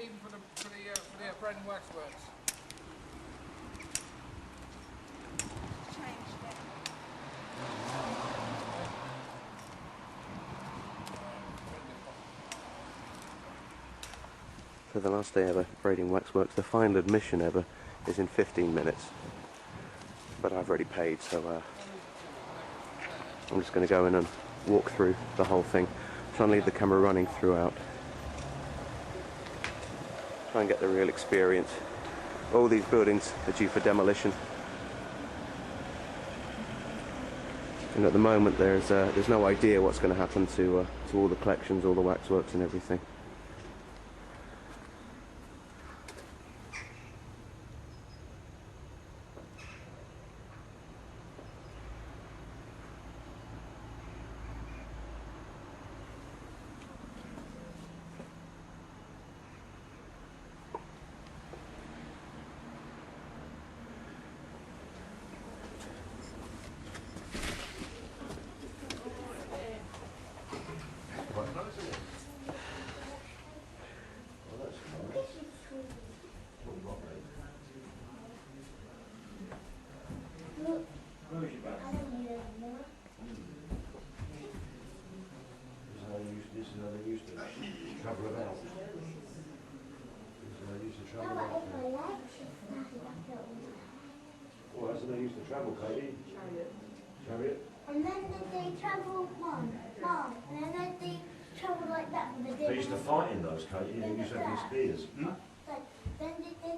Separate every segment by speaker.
Speaker 1: scheme for the bread and waxworks?
Speaker 2: Changed it.
Speaker 3: For the last day ever, braiding waxworks, the final admission ever is in 15 minutes. But I've already paid, so I'm just going to go in and walk through the whole thing. Try and leave the camera running throughout. Try and get the real experience. All these buildings are due for demolition. And at the moment there's no idea what's going to happen to all the collections, all the waxworks and everything.
Speaker 4: Well, that's how they used to travel, Katie. Chariot.
Speaker 5: And then they travel, Mom, and then they travel like that.
Speaker 4: They used to fight in those, Katie. They used to have these spears.
Speaker 5: Then they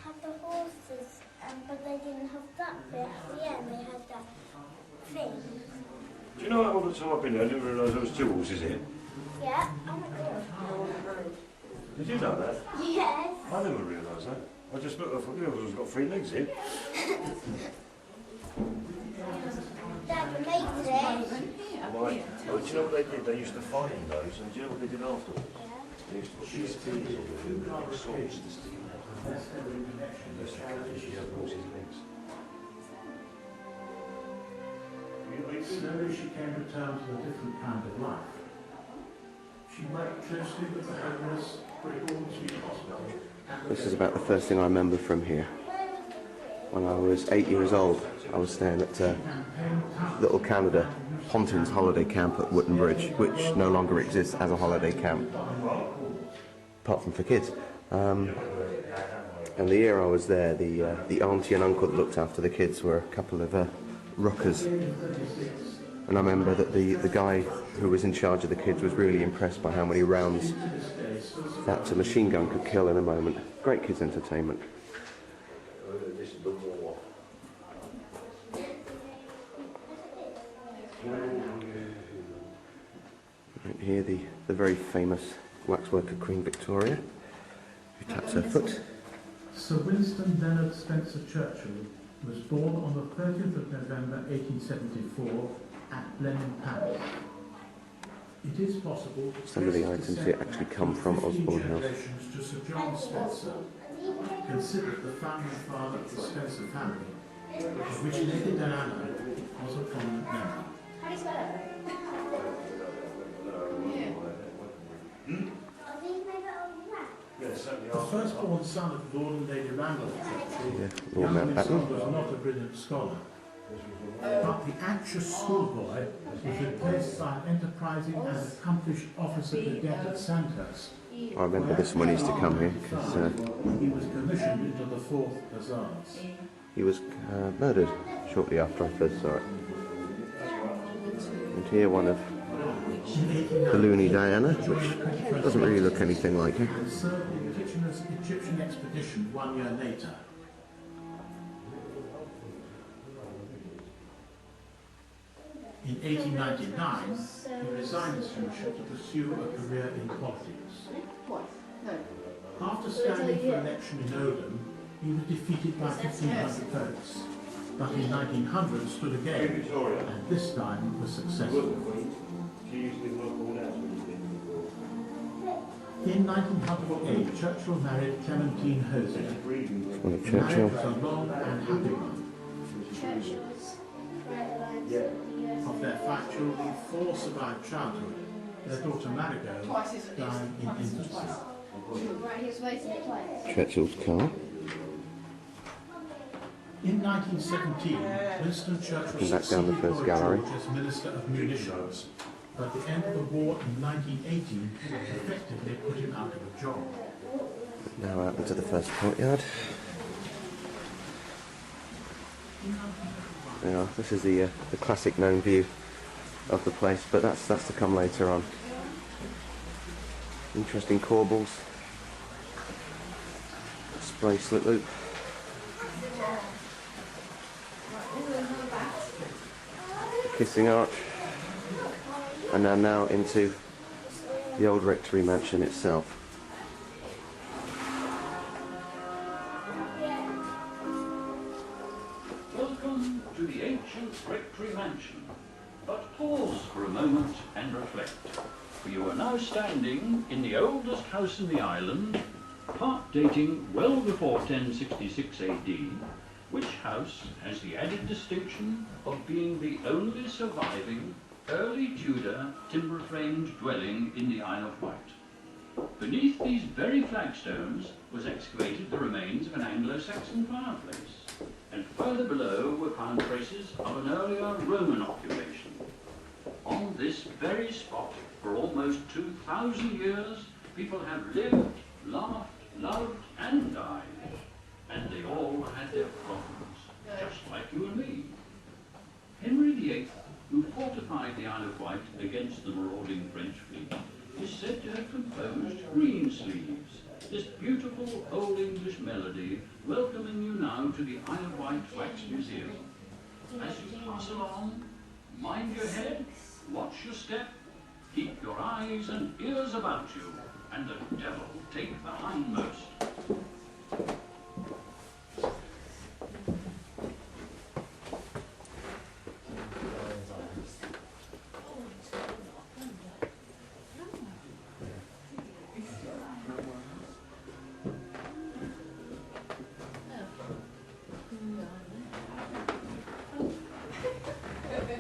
Speaker 5: have the horses, but they didn't have that bit. At the end, they had that thing.
Speaker 4: Do you know what, all the time I've been there, I didn't realise there was two horses here?
Speaker 5: Yeah, I'm a girl.
Speaker 4: Did you know that?
Speaker 5: Yes.
Speaker 4: I never realised that. I just looked, I thought, the horse has got 3 legs here.
Speaker 5: Dad makes it.
Speaker 4: Right. Oh, do you know what they did? They used to fight in those, and do you know what they did afterwards?
Speaker 5: Yeah.
Speaker 4: They used to put these spears on the field, like swords to stick in there. They used to cut the horse's legs.
Speaker 6: Slowly she came to terms with a different kind of life. She worked closely with the homeless, Bristol Street Hospital.
Speaker 3: This is about the first thing I remember from here. When I was 8 years old, I was staying at Little Canada Pontin's holiday camp at Wootton Bridge, which no longer exists as a holiday camp, apart from for kids. And the year I was there, the auntie and uncle that looked after the kids were a couple of rookers. And I remember that the guy who was in charge of the kids was really impressed by how many rounds that machine gun could kill in a moment. Great kids' entertainment. Right here, the very famous waxworker Queen Victoria, who taps her foot.
Speaker 6: Sir Winston Leonard Spencer Churchill was born on the 30th of November 1874 at Blenheim Palace. It is possible
Speaker 3: Some of the items here actually come from Osborne House.
Speaker 6: to Sir John Spencer, considered the founding father of the Spencer family, of which Lady Diana was a prominent member.
Speaker 5: How do you spell it? Are these made out of wax?
Speaker 4: Yeah, certainly
Speaker 6: The firstborn son of Lord and Lady Randolph Churchill,
Speaker 3: Yeah, Lord
Speaker 6: young Winston
Speaker 3: Mountbatten.
Speaker 6: was not a brilliant scholar, but the anxious schoolboy was replaced by an enterprising and accomplished officer cadet at Sandhurst.
Speaker 3: I remember this one used to come here because
Speaker 6: He was commissioned into the 4th Hussars.
Speaker 3: he was murdered shortly after I first saw it. And here one of the Looney Diana, which doesn't really look anything like her.
Speaker 6: And served in Kitchener's Egyptian expedition 1 year later. In 1899, he resigned his stewardship to pursue a career in politics. After standing for election in Oldham, he was defeated by 1,500 votes, but in 1900 stood again, and this time was successful. In 1908, Churchill married Clementine Hosier.
Speaker 3: One of
Speaker 6: The marriage
Speaker 3: Churchill.
Speaker 6: was a long and happy one. Of their 5 children, 4 survived childhood. Their daughter Marigot died in infancy.
Speaker 3: Churchill's car.
Speaker 6: In 1917, Winston Churchill
Speaker 3: Back down the
Speaker 6: succeeded
Speaker 3: first
Speaker 6: Lloyd
Speaker 3: gallery.
Speaker 6: George as Minister of Munitions, but the end of the war in 1918 effectively put him out of a job.
Speaker 3: Now out into the first courtyard. Yeah, this is the classic known view of the place, but that's to come later on. Interesting corbels. Spray slit loop. Kissing arch. And now into the old rectory mansion itself.
Speaker 2: Welcome to the ancient rectory mansion. But pause for a moment and reflect, for you are now standing in the oldest house in the island, part dating well before 1066 AD, which house has the added distinction of being the only surviving early Tudor timber-framed dwelling in the Isle of Wight. Beneath these very flagstones was excavated the remains of an Anglo-Saxon fireplace, and further below were found traces of an earlier Roman occupation. On this very spot, for almost 2,000 years, people have lived, laughed, loved, and died. And they all had their problems, just like you and me. Henry VIII, who fortified the Isle of Wight against the marauding French fleet, is said to have composed Green Sleeves, this beautiful Old English melody welcoming you now to the Isle of Wight Wax Museum. As you pass along, mind your head, watch your step, keep your eyes and ears about you, and the devil take the hindmost.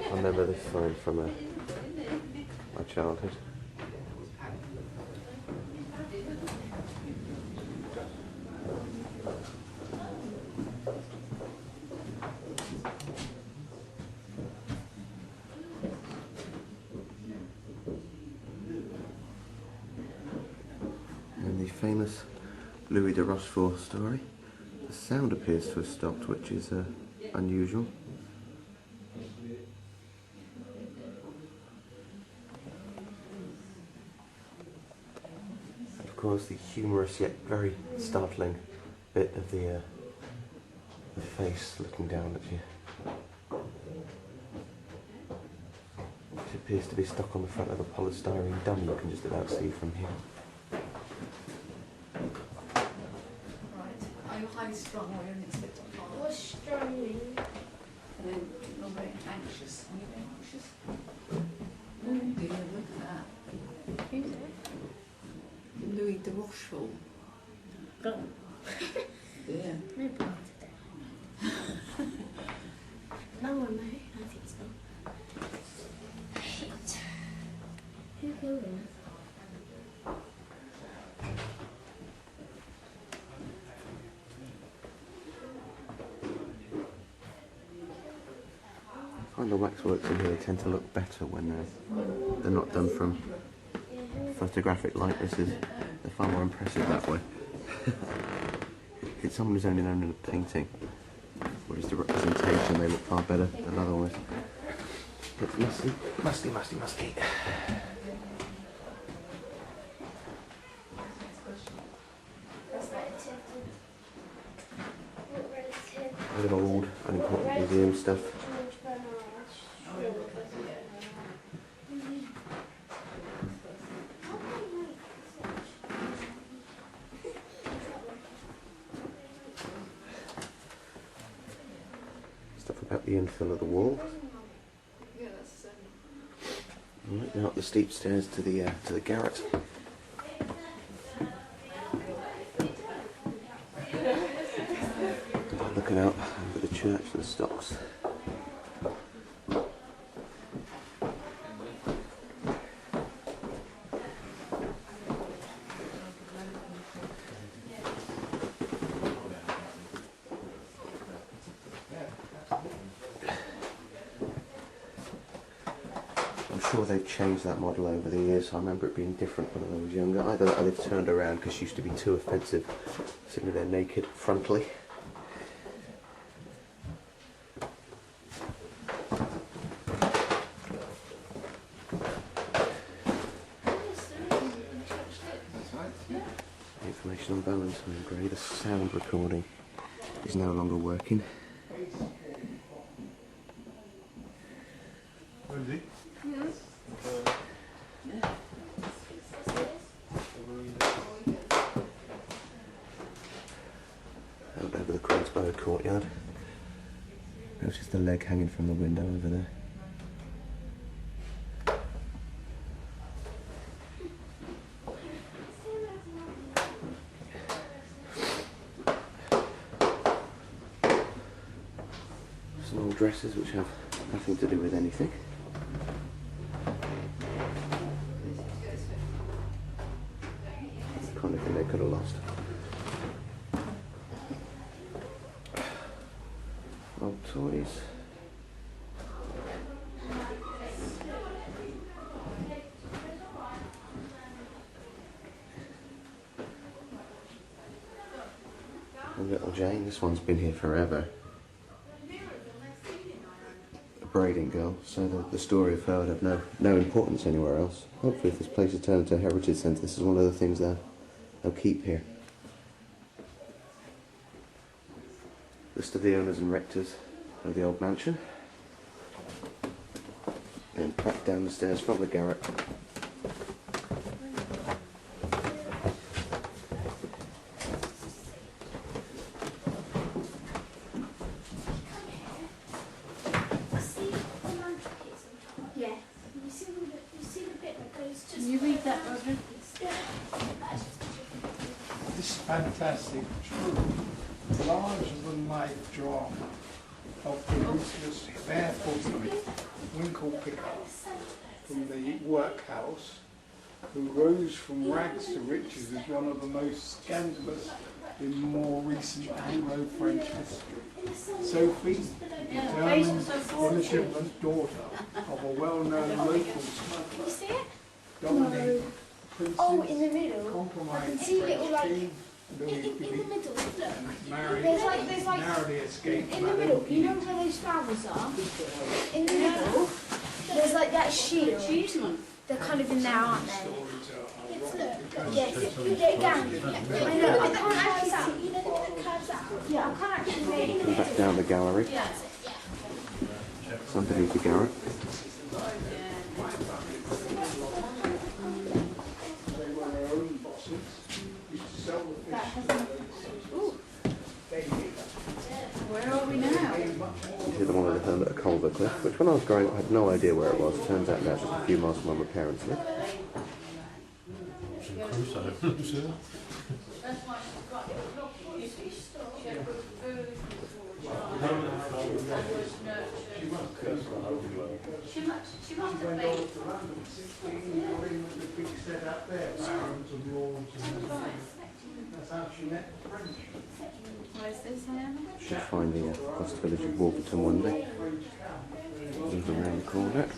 Speaker 3: I remember this sign from my childhood. And the famous Louis de Rochefort story. The sound appears to have stopped, which is unusual. Of course, the humorous yet very startling bit of the face looking down at you, which appears to be stuck on the front of a polystyrene dummy you can just about see from here.
Speaker 7: Are you highly strung or you're an expectant father?
Speaker 5: What's struggling?
Speaker 7: And then you're very anxious. Are you very anxious? Oh dear, look at that.
Speaker 5: Who's it?
Speaker 7: Louis de Rochefort.
Speaker 5: Oh.
Speaker 7: Yeah.
Speaker 5: No part today. No one knows. I think so. Shit. Who killed him?
Speaker 3: I find the waxworks in here tend to look better when they're not done from photographic likenesses. They're far more impressive that way. If it's someone who's only known in a painting, whereas the representation, they look far better than otherwise. It's musty, musty, musty, musty. A bit of old, unimportant museum stuff. Stuff about the infill of the wall.
Speaker 7: Yeah, that's
Speaker 3: Right, now up the steep stairs to the garret. Looking out over the church and the stocks. sure they've changed that model over the years. I remember it being different when I was younger. Either that or they've turned around because she used to be too offensive, sitting there naked frontally. Information on balance and grade. The sound recording is no longer working. Out over the Crossbow courtyard. There's just the leg hanging from the window over there. Some old dresses which have nothing to do with anything. That's the kind of thing they could have lost. Old toys. And little Jane, this one's been here forever. A braiding girl, so the story of her would have no importance anywhere else. Hopefully if this place is turned into a heritage centre, this is one of the things they'll keep here. List of the owners and rectors of the old mansion. And back down the stairs from the garret.
Speaker 5: Yeah. You see the bit that goes just...
Speaker 7: Can you read that, Roger?
Speaker 1: This is fantastic, true, larger-than-life drawing of the ruthless, barefooted winkle picker from the workhouse, who rose from rags to riches as one of the most scandalous in more recent Anglo-French history. Sophie, determined, illegitimate daughter of a well-known local smuggler,
Speaker 5: Can you see it?
Speaker 1: dominated princes,
Speaker 5: Oh, in the middle.
Speaker 1: compromised
Speaker 5: See
Speaker 1: French
Speaker 5: little, like,
Speaker 1: king,
Speaker 5: in the middle, look.
Speaker 1: married,
Speaker 5: There's like
Speaker 1: narrowly escaped
Speaker 5: in the middle. You know where those flowers are? In the middle, there's like that shield. They're kind of in there, aren't they? Yes, put it down. I know, I can't actually see. You know the curves out? Yeah, I can't actually make it.
Speaker 3: And back down the gallery. It's underneath the garret.
Speaker 7: Where are we now?
Speaker 3: This is the one with the hermit at Culver Cliff, which when I was growing up I had no idea where it was. Turns out now it's just a few miles from where my parents live.
Speaker 7: She must have been. Where's this now?
Speaker 3: Should find the lost village of Wolverton one day. Move around the corner.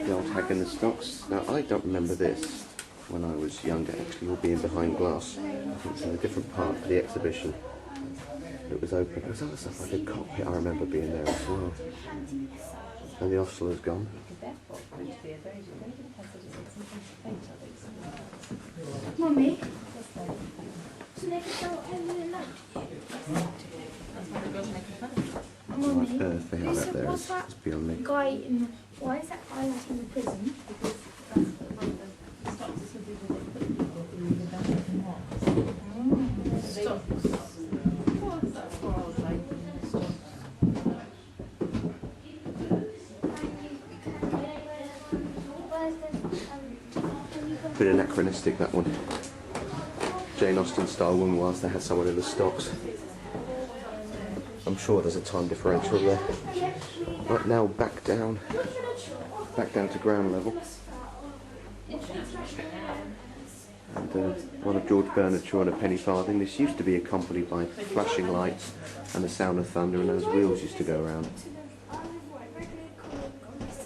Speaker 3: The old hag in the stocks. Now I don't remember this when I was younger, actually all being behind glass. I think it's in a different part of the exhibition. It was open. There was other stuff like a cockpit, I remember being there as well. And the ostler's gone.
Speaker 5: Mummy, so they can go over the night.
Speaker 3: What on earth they have
Speaker 5: Listen,
Speaker 3: out there
Speaker 5: what's
Speaker 3: is
Speaker 5: that
Speaker 3: beyond me.
Speaker 5: guy in the... Why is that guy like in the prison?
Speaker 3: Bit anachronistic, that one. Jane Austen style one whilst they had someone in the stocks. I'm sure there's a time differential there. Right now back down to ground level. And one of George Bernard Shaw and a penny farthing. This used to be accompanied by flashing lights and the sound of thunder, and those wheels used to go around.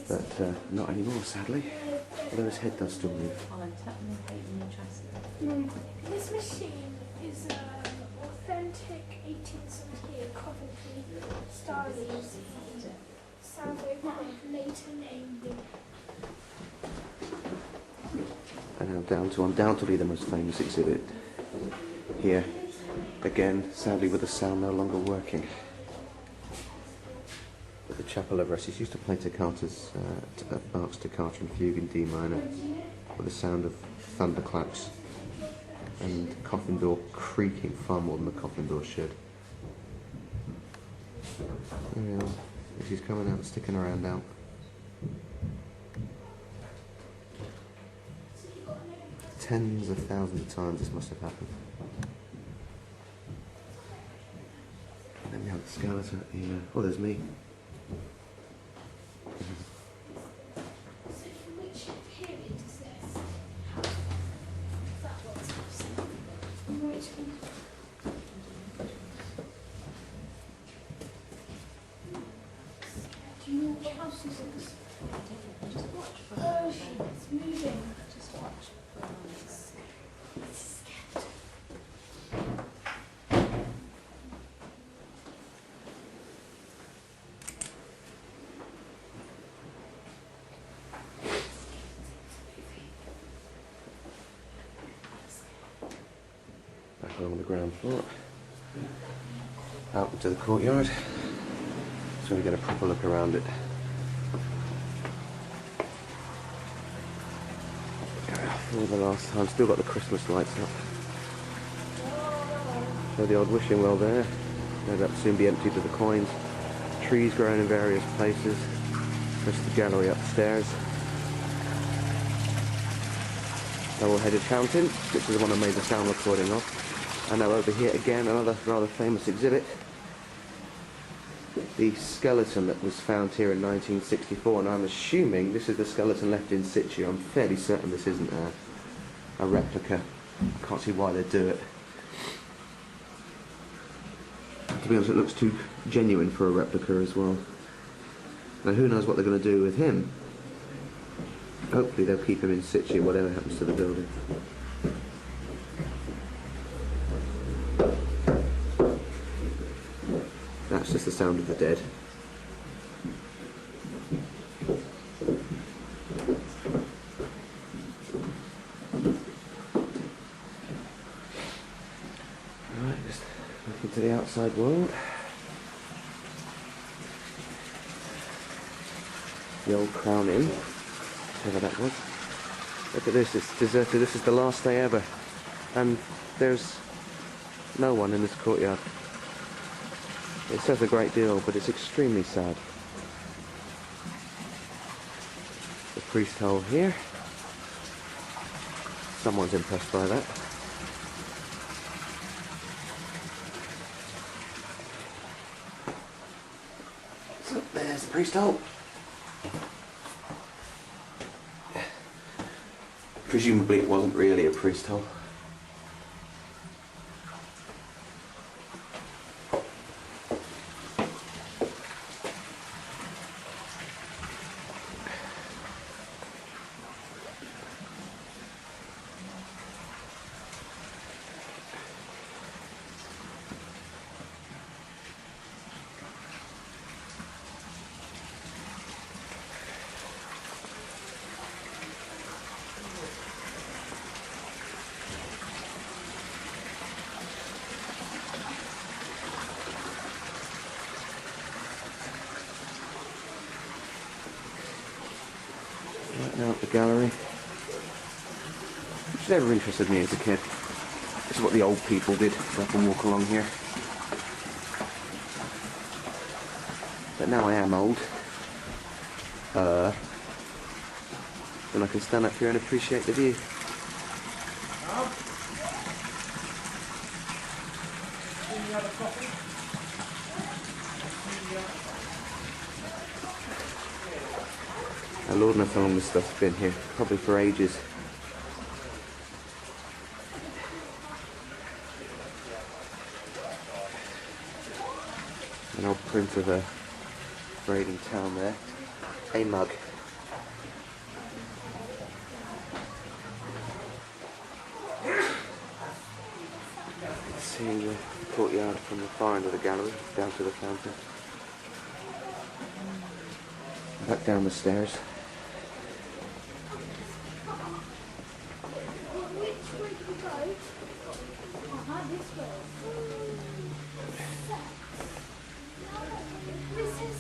Speaker 3: but not anymore, sadly. Although his head does still move.
Speaker 5: This machine is authentic 1878 Coventry Starlings. Sound wave later named.
Speaker 3: And now down to undoubtedly the most famous exhibit. Here, again, sadly with the sound no longer working. At the Chapel of Rest, he used to play Toccatas, Bach's Toccata and Fugue in D minor, with the sound of thunderclaps and coffin door creaking far more than the coffin door should. There we are. He's coming out, sticking around out. Tens of thousands of times this must have happened. And then we have the skeleton here. Oh, there's me.
Speaker 5: So which period is this? Is that what's which one? Do you know what house is this?
Speaker 7: Just watch for
Speaker 5: Oh, it's moving.
Speaker 7: Just watch for
Speaker 5: It's scared.
Speaker 3: Back along the ground floor. Out into the courtyard. So we get a proper look around it. For the last time, still got the Christmas lights up. So the old wishing well there. No doubt soon be emptied of the coins. Trees growing in various places. Just the gallery upstairs. Double-headed fountain, which is the one I made the sound recording of. And now over here again, another rather famous exhibit. The skeleton that was found here in 1964, and I'm assuming this is the skeleton left in situ. I'm fairly certain this isn't a replica. I can't see why they'd do it. To be honest, it looks too genuine for a replica as well. Now who knows what they're going to do with him. Hopefully they'll keep him in situ, whatever happens to the building. That's just the sound of the dead. Right, just look into the outside world. The old Crown Inn, whatever that was. Look at this, it's deserted. This is the last day ever. And there's no one in this courtyard. It says a great deal, but it's extremely sad. The priest hole here. Someone's impressed by that. So there's the priest hole. Presumably it wasn't really a priest hole. Right now at the gallery, which never interested me as a kid. This is what the old people did, so I can walk along here. But now I am old. Then I can stand up here and appreciate the view. Lord knows how long this stuff's been here, probably for ages. An old print of a raiding town there. A mug. seeing the courtyard from the far end of the gallery down to the fountain. Back down the stairs.
Speaker 5: Which way do we go? This way. This is...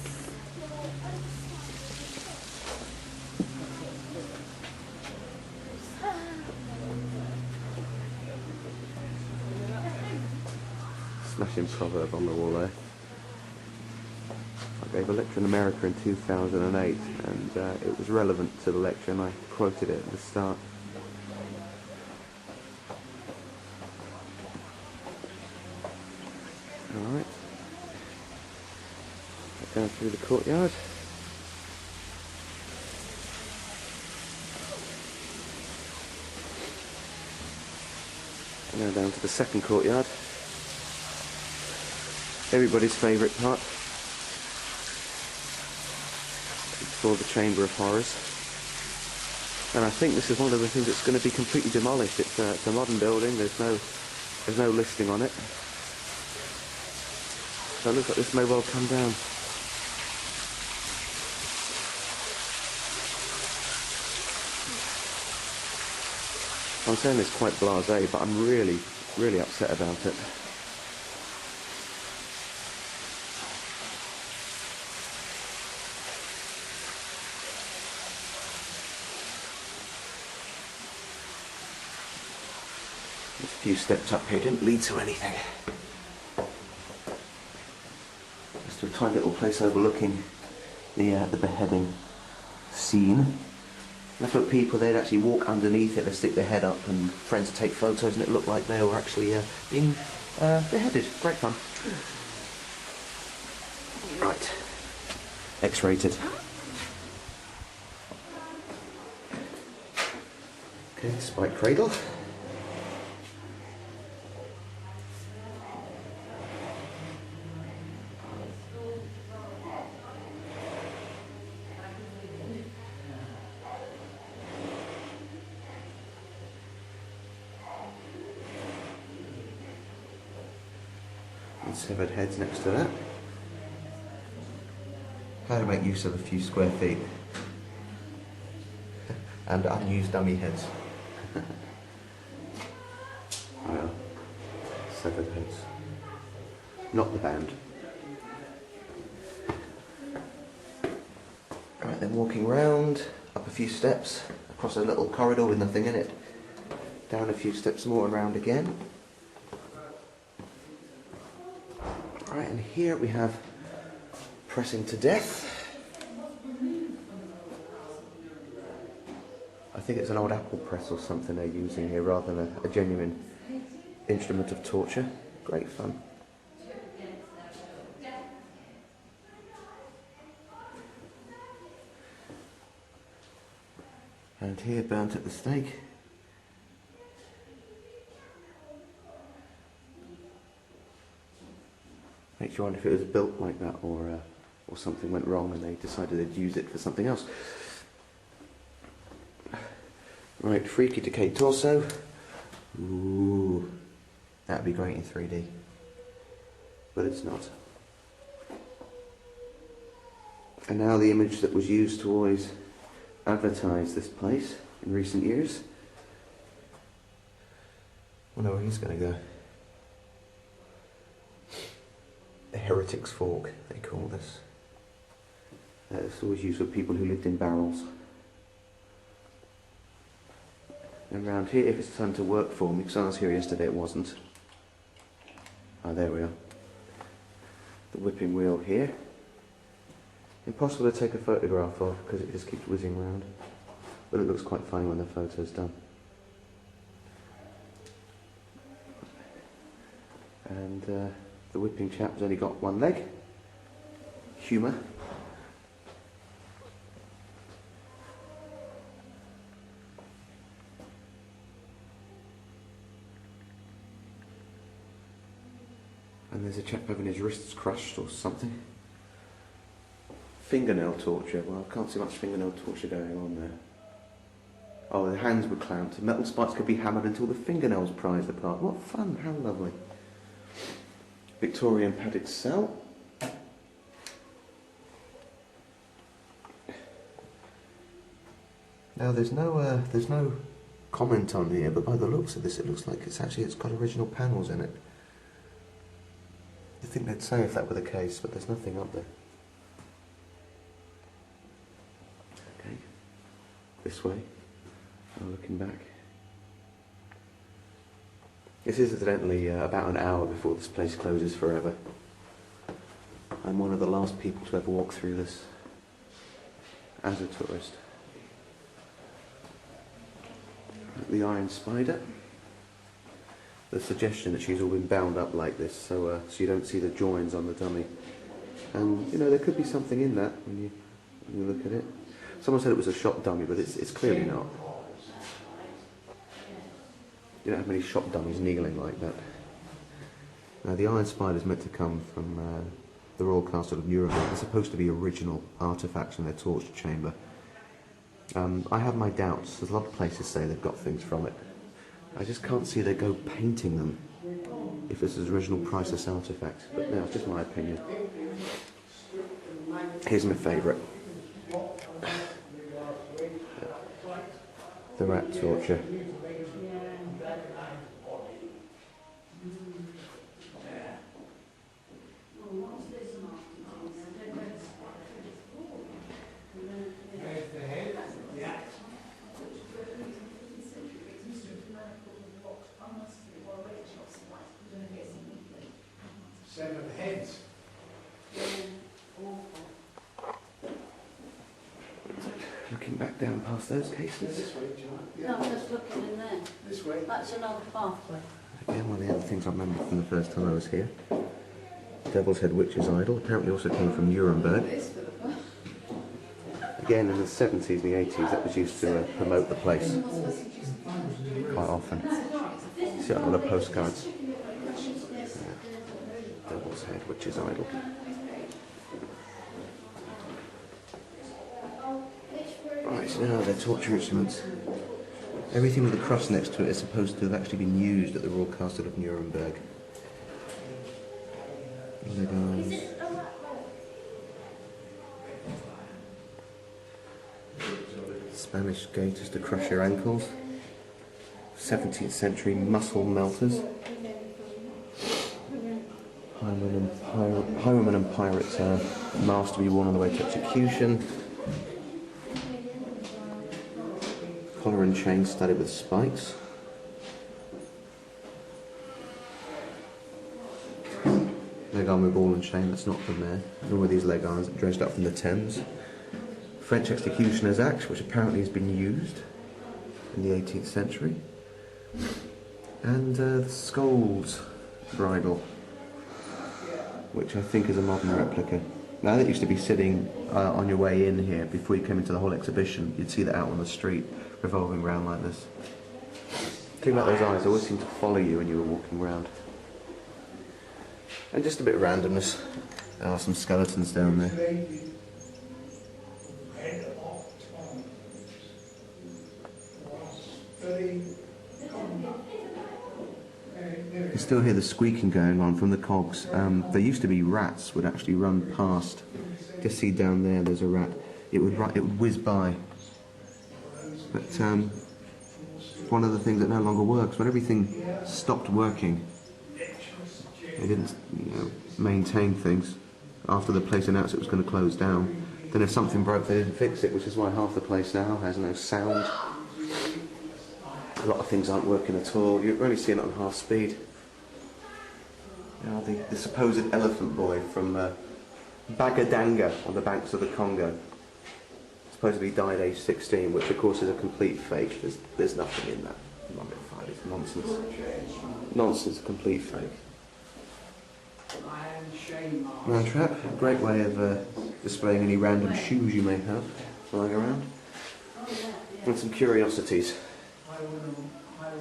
Speaker 3: Smashing proverb on the wall there. I gave a lecture in America in 2008 and it was relevant to the lecture and I quoted it at the start. Alright. Down through the courtyard. Now down to the second courtyard. Everybody's favourite part. It's called the Chamber of Horrors. And I think this is one of the things that's going to be completely demolished. It's a modern building, there's no listing on it. So it looks like this may well come down. I'm saying this quite blasé, but I'm really, really upset about it. There's a few steps up here, didn't lead to anything. Just a tiny little place overlooking the beheading scene. Look at people, they'd actually walk underneath it, they'd stick their head up and friends would take photos and it looked like they were actually being beheaded. Great fun. Right. X-rated. Okay, spike cradle. Severed heads next to that. How to make use of a few square feet. And unused dummy heads. Well, severed heads. Not the band. Right, then walking round, up a few steps, across a little corridor with nothing in it. Down a few steps more and round again. Right, and here we have Pressing to Death. I think it's an old apple press or something they're using here rather than a genuine instrument of torture. Great fun. And here, burnt at the stake. Makes you wonder if it was built like that or something went wrong and they decided they'd use it for something else. Right, freaky decayed torso. Ooh, that'd be great in 3D. But it's not. And now the image that was used to always advertise this place in recent years. I wonder where he's going to go. The Heretic's Fork, they call this. It's always used for people who lived in barrels. And around here, if it's time to work for me, because I was here yesterday, it wasn't. Ah, there we are. The whipping wheel here. Impossible to take a photograph of because it just keeps whizzing around. But it looks quite funny when the photo's done. And the whipping chap's only got one leg. Humour. And there's a chap having his wrists crushed or something. Fingernail torture. Well, I can't see much fingernail torture going on there. Oh, the hands were clamped. Metal spikes could be hammered until the fingernails prized apart. What fun, how lovely. Victorian padded cell. Now there's no comment on here, but by the looks of this, it looks like it's got original panels in it. I think they'd say if that were the case, but there's nothing up there. Okay, this way. Now looking back. This is incidentally about an hour before this place closes forever. I'm one of the last people to ever walk through this as a tourist. The Iron Spider. The suggestion that she's all been bound up like this, so you don't see the joins on the dummy. And you know, there could be something in that when you look at it. Someone said it was a shop dummy, but it's clearly not. You don't have many shop dummies kneeling like that. Now, the Iron Spider is meant to come from the Royal Castle of Nuremberg. They're supposed to be original artefacts in their torture chamber. I have my doubts. There's a lot of places say they've got things from it. I just can't see they go painting them if this is original priceless artefact. But no, it's just my opinion. Here's my favourite. The rat torture.
Speaker 1: Seven heads.
Speaker 3: Looking back down past those cases.
Speaker 1: This way, John.
Speaker 7: No, I'm just looking in there.
Speaker 1: This way.
Speaker 7: That's another pathway.
Speaker 3: Again, one of the other things I remember from the first time I was here. Devil's Head Witch's Idol. Apparently also came from Nuremberg. Again, in the 70s and the 80s, that was used to promote the place quite often. See a lot of postcards. Devil's Head Witch's Idol. Right, now they're torture instruments. Everything with a cross next to it is supposed to have actually been used at the Royal Castle of Nuremberg. Leg arms. Spanish gaiters to crush your ankles. 17th century muscle melters. Highwaymen and pirates masks to be worn on the way to execution. Collar and chain studded with spikes. Leg arm with ball and chain, that's not from there. Nor were these leg arms dredged up from the Thames. French executioner's axe, which apparently has been used in the 18th century. And the Scold's bridle, which I think is a modern replica. Now that used to be sitting on your way in here before you came into the whole exhibition. You'd see that out on the street, revolving around like this. The thing about those eyes, they always seemed to follow you when you were walking around. And just a bit of randomness. There are some skeletons down there. You can still hear the squeaking going on from the cogs. There used to be rats would actually run past. Just see down there, there's a rat. It would whiz by. But one of the things that no longer works, when everything stopped working, they didn't, maintain things. After the place announced it was going to close down, then if something broke, they didn't fix it, which is why half the place now has no sound. A lot of things aren't working at all. You're only seeing it on half speed. The supposed elephant boy from Bagadanga on the banks of the Congo supposedly died aged 16, which of course is a complete fake. There's nothing in that mummified. It's nonsense. Nonsense, complete fake. Man trap, a great way of displaying any random shoes you may have lying around. And some curiosities.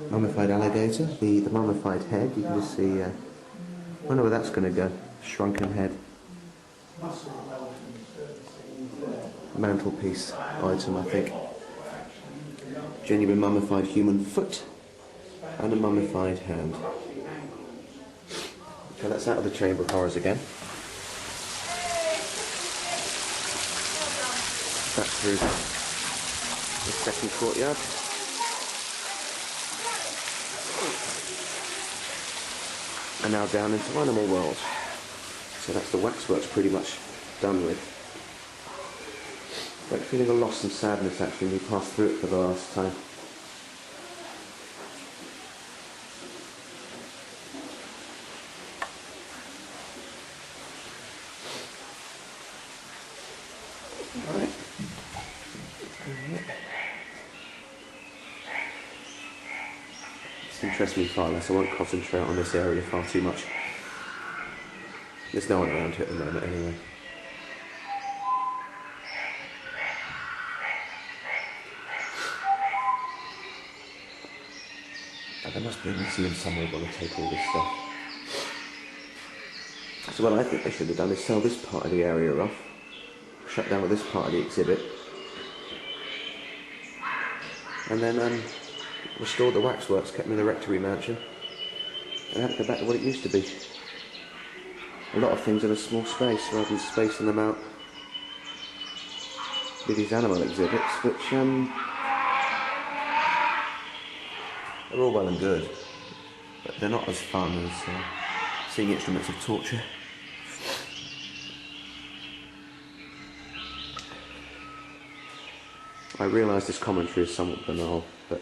Speaker 3: Mummified alligator, the mummified head, you can just see, I wonder where that's going to go, shrunken head. Mantelpiece item, I think. Genuine mummified human foot and a mummified hand. Okay, that's out of the Chamber of Horrors again. Back through the second courtyard. And now down into Animal World. So that's the waxworks pretty much done with. Like feeling a loss and sadness actually when we passed through it for the last time. Alright. This interests me far less. I won't concentrate on this area far too much. There's no one around here at the moment anyway. There must be a museum somewhere going to take all this stuff. So what I think they should have done is sell this part of the area off, shut down this part of the exhibit, and then restore the waxworks, kept them in the rectory mansion, and have it go back to what it used to be. A lot of things in a small space, rather than spacing them out with these animal exhibits, which they're all well and good, but they're not as fun as seeing instruments of torture. I realise this commentary is somewhat banal, but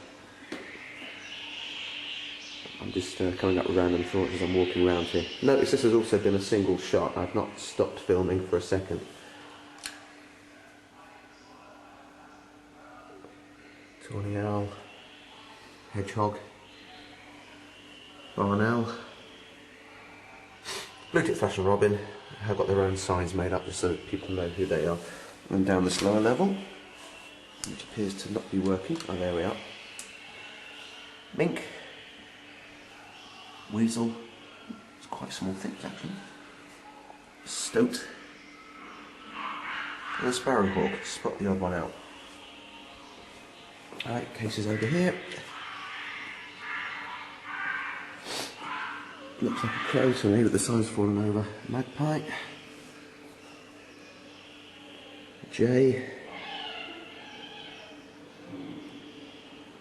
Speaker 3: I'm just coming up with random thoughts as I'm walking around here. Notice this has also been a single shot. I've not stopped filming for a second. Tawny owl. Hedgehog, barn owl, blue-tip thrush and robin have got their own signs made up just so that people know who they are. And down this lower level, which appears to not be working, oh there we are, mink, weasel, it's quite small things actually, stoat, and a sparrowhawk, spot the odd one out. Alright, cases over here. Looks like a crow to me with the signs falling over. Magpie. Jay.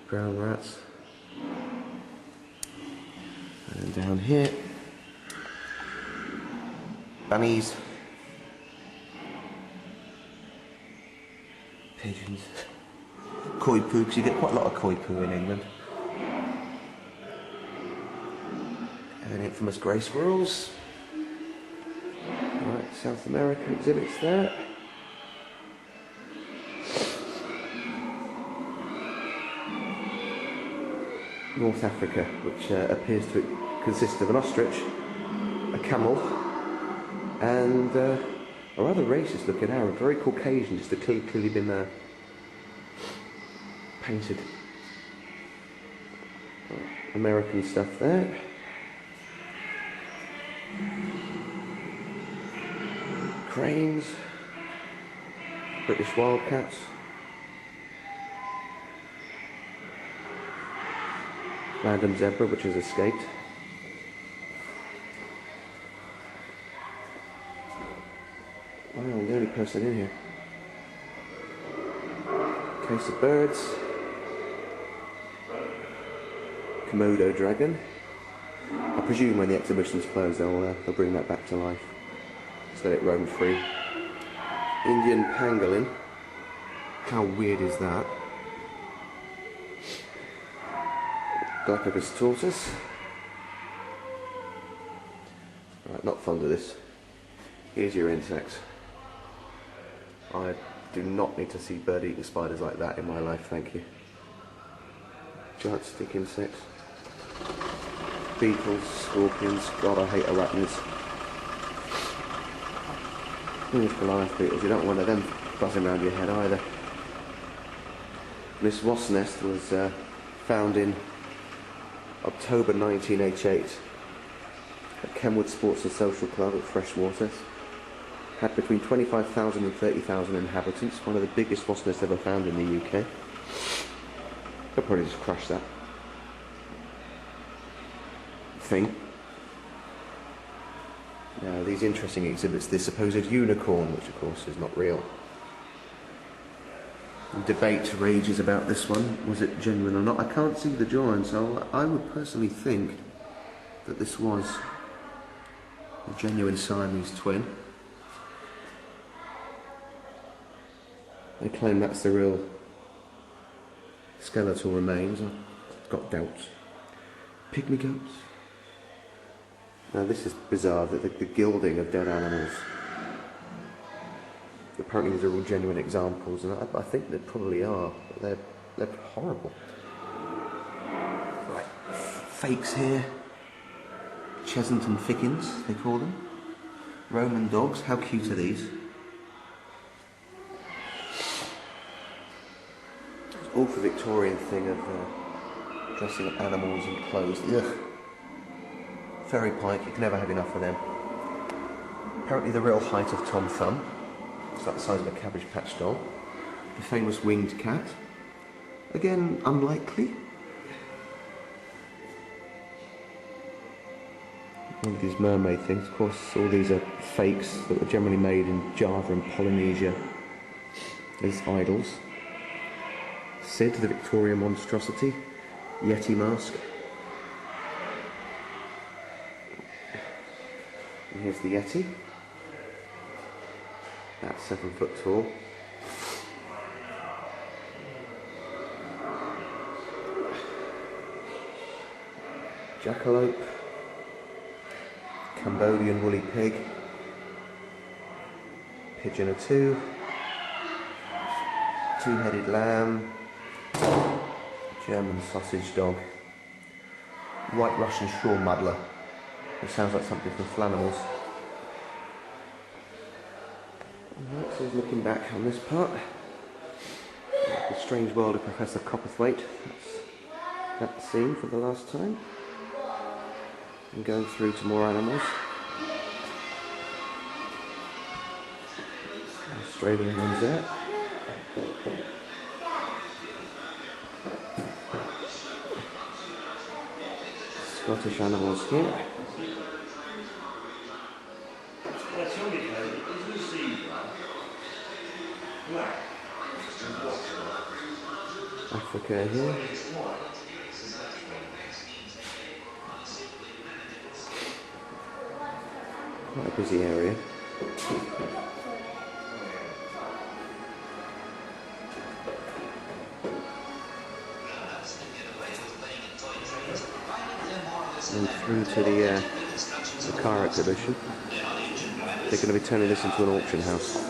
Speaker 3: Brown rats. And then down here. Bunnies. Pigeons. Koi poo, because you get quite a lot of koi poo in England. And infamous grey squirrels. Right, South America exhibits there. North Africa, which appears to consist of an ostrich, a camel, and a rather racist looking Arab, very Caucasian, just clearly been painted. American stuff there. Cranes, British wildcats, random zebra which has escaped. Wow, I'm the only person in here. Case of birds, Komodo dragon. I presume when the exhibition's closed they'll bring that back to life. Just let it roam free. Indian pangolin. How weird is that? Galapagos tortoise. Right, not fond of this. Here's your insects. I do not need to see bird-eating spiders like that in my life, thank you. Giant stick insects. Beetles, scorpions, God I hate arachnids. English Goliath beetles, you don't want one of them buzzing around your head either. This wasp nest was found in October 1988 at Kenwood Sports and Social Club at Freshwater. Had between 25,000 and 30,000 inhabitants, one of the biggest wasp nests ever found in the UK. They'll probably just crush that thing. Now, these interesting exhibits, the supposed unicorn, which of course is not real. The debate rages about this one. Was it genuine or not? I can't see the jaw, so I would personally think that this was a genuine Siamese twin. They claim that's the real skeletal remains. I've got doubts. Pygmy goats. Now this is bizarre, that the gilding of dead animals. Apparently these are all genuine examples, and I think they probably are, but they're horrible. Right, fakes here. Chesnton Fickins, they call them. Roman dogs, how cute are these? Awful Victorian thing of dressing up animals in clothes. Ugh. Fairy pike, you can never have enough of them. Apparently the real height of Tom Thumb. It's like the size of a Cabbage Patch doll. The famous winged cat. Again, unlikely. One of these mermaid things. Of course, all these are fakes that were generally made in Java and Polynesia as idols. Sid, the Victorian monstrosity. Yeti mask. And here's the Yeti. About 7 foot tall. Jackalope. Cambodian woolly pig. Pigeon or two. Two-headed lamb. German sausage dog. White Russian shore muddler. It sounds like something from Flanimals. Right, so he's looking back on this part. The Strange World of Professor Copperthwaite. That's that scene for the last time. And going through to more animals. Australian ones there. Scottish animals here. Africa here. Quite a busy area. And through to the car exhibition. They're going to be turning this into an auction house.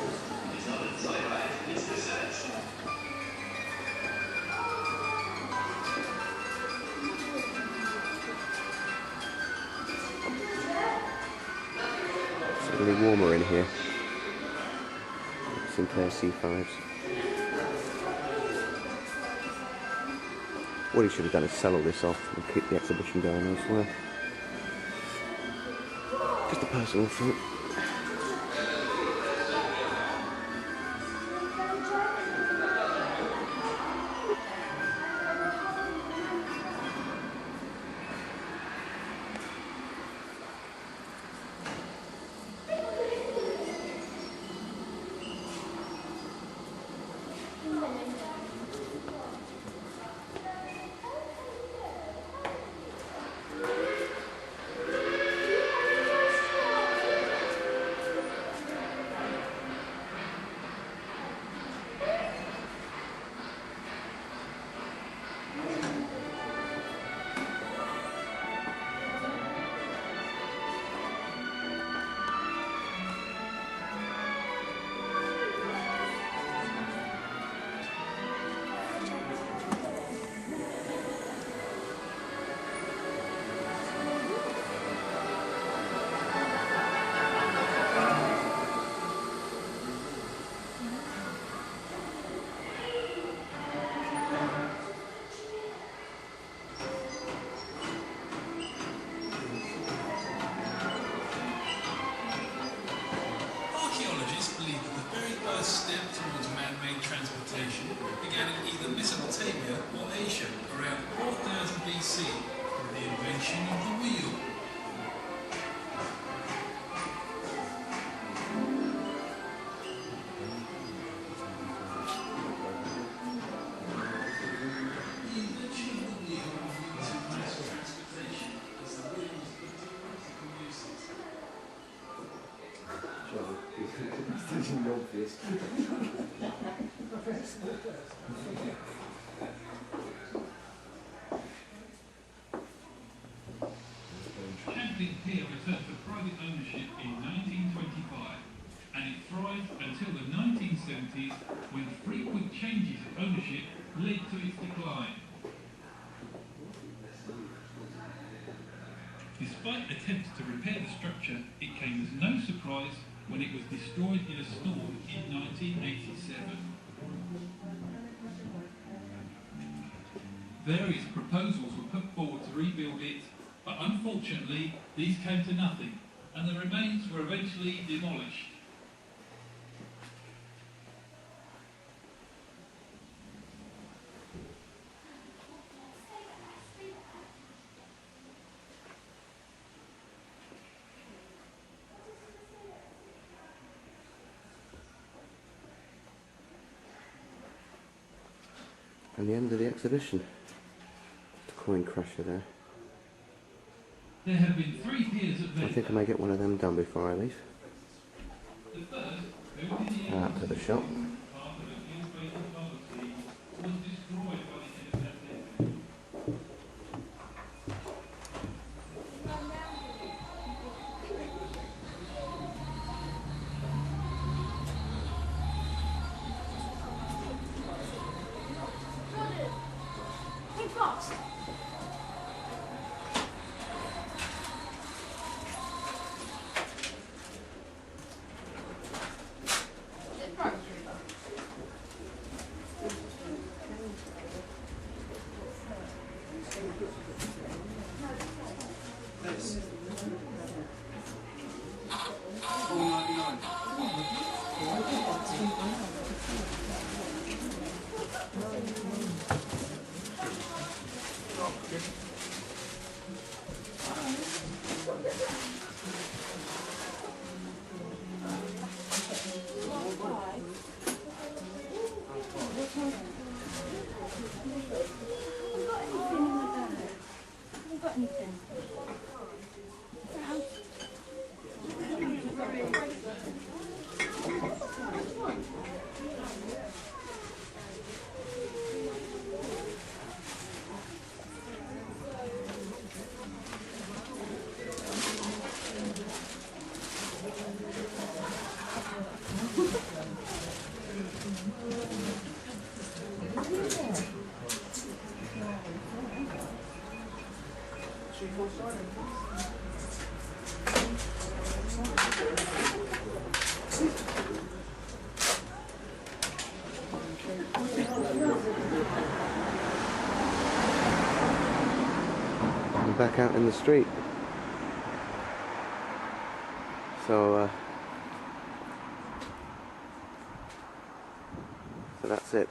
Speaker 3: Warmer in here. Sinclair C5s. What he should have done is sell all this off and keep the exhibition going elsewhere. Just a personal thought.
Speaker 6: Champion Pier returned to private ownership in 1925, and it thrived until the 1970s, when frequent changes of ownership led to its decline. Despite attempts to repair the structure, it came as no surprise when it was destroyed in a storm in 1987. Various proposals were put forward to rebuild it, but unfortunately these came to nothing, and the remains were eventually demolished.
Speaker 3: And the end of the exhibition. The coin crusher there.
Speaker 6: There have been 3 piers at
Speaker 3: I
Speaker 6: Venice.
Speaker 3: think I may get one of them done before I leave.
Speaker 6: The first, built in the
Speaker 3: Out to the shop.
Speaker 6: part of a ill-fated poverty, was destroyed by the end of that decade.
Speaker 5: Hey, Fox.
Speaker 4: This. £4.99.
Speaker 5: Haven't got anything.
Speaker 3: I'm back out in the street. So that's it.